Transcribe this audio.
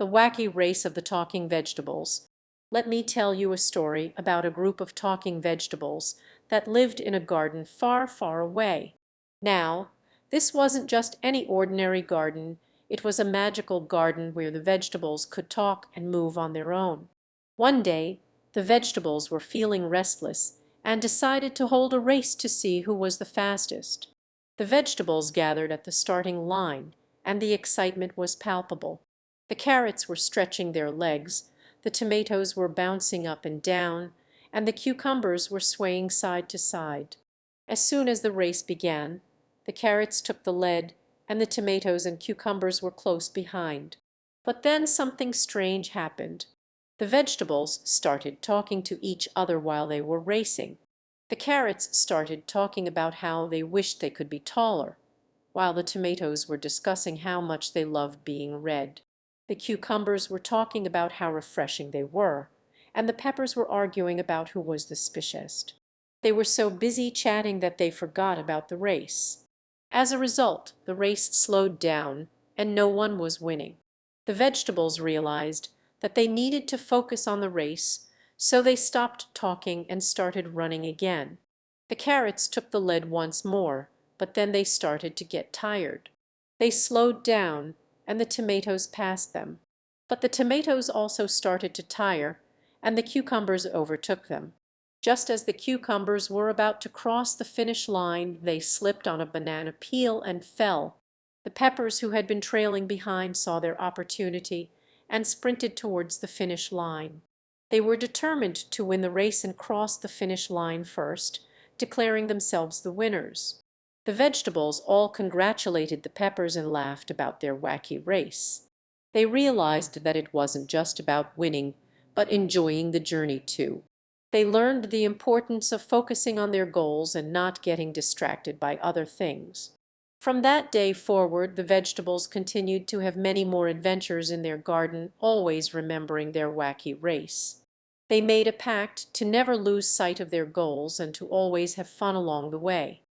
The Wacky Race of the Talking Vegetables. Let me tell you a story about a group of talking vegetables that lived in a garden far, far away. Now, this wasn't just any ordinary garden, it was a magical garden where the vegetables could talk and move on their own. One day, the vegetables were feeling restless and decided to hold a race to see who was the fastest. The vegetables gathered at the starting line, and the excitement was palpable. The carrots were stretching their legs, the tomatoes were bouncing up and down, and the cucumbers were swaying side to side. As soon as the race began, the carrots took the lead, and the tomatoes and cucumbers were close behind. But then something strange happened. The vegetables started talking to each other while they were racing. The carrots started talking about how they wished they could be taller, while the tomatoes were discussing how much they loved being red. The cucumbers were talking about how refreshing they were, and the peppers were arguing about who was the spiciest. They were so busy chatting that they forgot about the race. As a result, the race slowed down, and no one was winning. The vegetables realized that they needed to focus on the race, so they stopped talking and started running again. The carrots took the lead once more, but then they started to get tired. They slowed down, and the tomatoes passed them. But the tomatoes also started to tire, and the cucumbers overtook them. Just as the cucumbers were about to cross the finish line, they slipped on a banana peel and fell. The peppers, who had been trailing behind, saw their opportunity and sprinted towards the finish line. They were determined to win the race and cross the finish line first, declaring themselves the winners. The vegetables all congratulated the peppers and laughed about their wacky race. They realized that it wasn't just about winning, but enjoying the journey too. They learned the importance of focusing on their goals and not getting distracted by other things. From that day forward, the vegetables continued to have many more adventures in their garden, always remembering their wacky race. They made a pact to never lose sight of their goals and to always have fun along the way.